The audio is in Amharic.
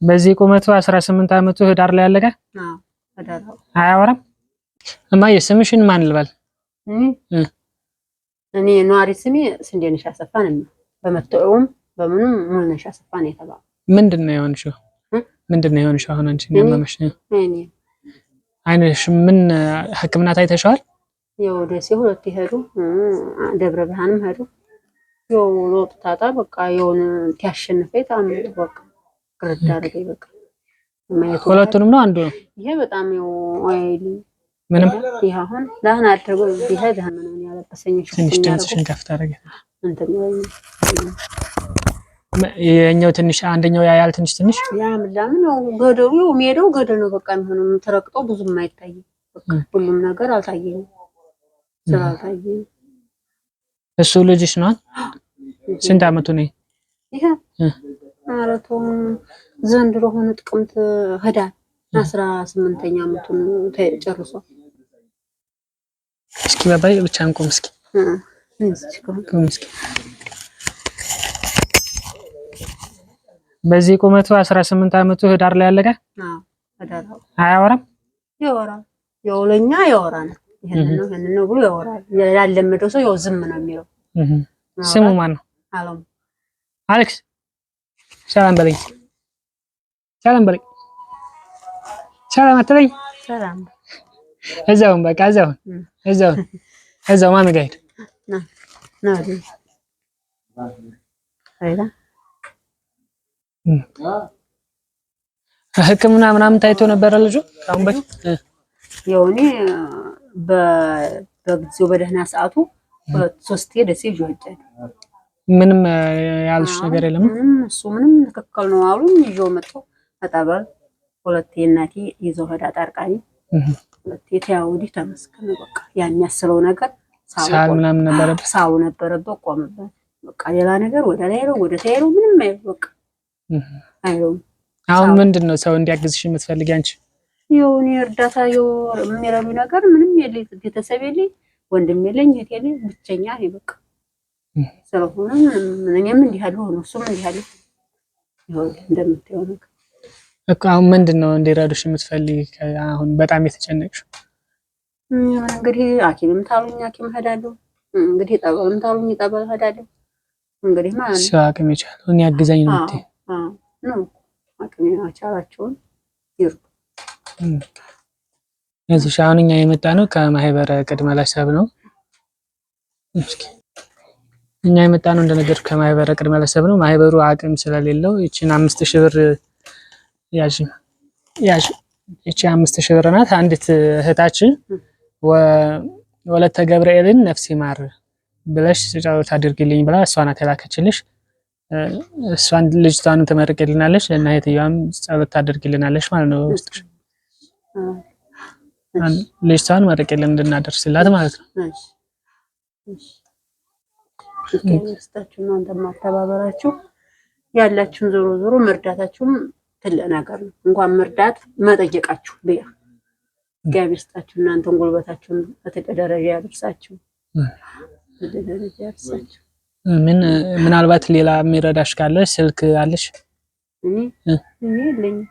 በዚህ ቁመቱ 18 አመቱ ህዳር ላይ ያለቀ? ህዳር። አያወራም? እማዬ ስምሽን ማን ልበል? እኔ ኗሪ ስሜ ስንዴነሽ አሰፋ ነኝ። በመተውም በምንም ሙሉነሽ አሰፋ ነው የተባለው። ምንድነው የሆንሽው? ምንድነው የሆንሽው? አሁን አንቺ ነው ያመመሽ? አይነሽ ምን ህክምና ታይተሻል? ያው ደሴ ሁለት ይሄዱ ደብረ ብርሃንም ሄዱ። ያው ሎጥ ታጣ በቃ የሆነ ያሸነፈኝ ታምር በቃ ግርዳር በቃ ሁለቱንም ነው አንዱ ነው? ይሄ በጣም ያው አይሊ ምንም ይሄ አሁን ዳህና አድርጎ ይሄ ዳህና ነው ያለበሰኝ። ትንሽ ድምፅሽን ከፍ ታደርጊ እንትን የኛው ትንሽ አንደኛው ያያል ትንሽ ያምላም ነው ገደሉ ሜዳው ገደል ነው በቃ የሚሆነው ተረቅጦ ብዙም አይታይም። በቃ ሁሉም ነገር አልታየም። ስላልታየም እሱ ልጅሽ ነው? ስንት አመቱ ነው? ይሄ አራቱ ዘንድሮ ሆነ ጥቅምት ህዳር 18ኛ አመቱን ተጨርሷል። እስኪ ባባይ ብቻ እንቆም እስኪ በዚህ ቁመቱ 18 አመቱ ህዳር ላይ ያለቀ? ህዳር። አያወራም? ያወራል። ያውለኛ ያወራል። ይሄን ነው ብሎ ያወራል። ያለመደው ሰው ያው ዝም ነው የሚለው። ስሙ ማን ነው? አለም። አሌክስ ሰላም በለኝ። ሰላም በለኝ። ሰላም አትበይ። ሰላም እዛውን በቃ እዛው ማን ጋር ሄድ ና አይዳ ህክምና ምናምን ታይቶ ነበር ልጁ አሁን በፊት የሆነ በጊዜው በደህና ሰዓቱ 3 ደሴ ይወጣል። ምንም ያልሽ ነገር የለም? ምንም ተከክል ነው አሉኝ። ይዤው መጣሁ ተጣባል። ሁለቴ እናቴ ይዘው ሄዳ ጣርቃኒ ሁለቴ ታውዲ ተመስከነ በቃ ያን ያስለው ነገር ሳል ምናምን ነበረበት። ሳው ነበረበት ቆመበት። በቃ ሌላ ነገር ወደ ላይ ነው ወደ ታይሮ ምንም አይል በቃ አይው። አሁን ምንድነው ሰው እንዲያግዝሽ የምትፈልጊ አንቺ? የሆነ እርዳታ የሚረዱ ነገር ምንም የለኝ። ቤተሰብ የለኝ፣ ወንድም የለኝ፣ እህት የለኝ፣ ብቸኛ ነኝ በቃ። ስለሆነ ምንም እንዲህ ያለው ነው እሱም እንዲህ ያለው ይሁን እንደምትየው ነገር እኮ። አሁን ምንድነው እንዲረዱሽ የምትፈልጊ? አሁን በጣም የተጨነቅሽው እንግዲህ ሐኪምም ታሉኝ ሐኪም ሄዳለሁ። እንግዲህ ጠበልም ታሉኝ ጠበል ሄዳለሁ። እንግዲህ ማለት ነው አቅም የቻለውን ያግዛኝ ነው እንዴ? ነው አቅም የቻላቸውን ይርዱ። እዚህ አሁን እኛ የመጣ ነው ከማህበረ ቅድመ ለሰብ ነው። እስኪ እኛ የመጣ ነው እንደነገር ከማህበረ ቅድመ ለሰብ ነው። ማህበሩ አቅም ስለሌለው እቺን 5000 ብር ያዥ እቺ 5000 ብር ናት። አንዲት እህታችን ወለተ ገብርኤልን ነፍስ ይማር ብለሽ ጸሎት አድርግልኝ ብላ እሷ ናት የላከችልሽ። እሷን ልጅቷን ትመርቅልናለሽ እና እህትየዋም ጸሎት ታደርግልናለሽ ማለት ነው። ውስጥሽ ልጅቷን መርቅልን እንድናደርስላት ማለት ነው። ክርስታችሁ ነው እንደማተባበራችሁ ያላችሁን ዞሮ መርዳታችሁም ትልቅ ነገር ነው። እንኳን መርዳት መጠየቃችሁ በያ እግዚአብሔር ይስጣችሁ። እናንተን ጉልበታችሁን በተደረጃ ያደርሳችሁ በተደረጃ ያደርሳችሁ። ምናልባት ሌላ የሚረዳሽ ካለ ስልክ አለሽ? እኔ የለኝም።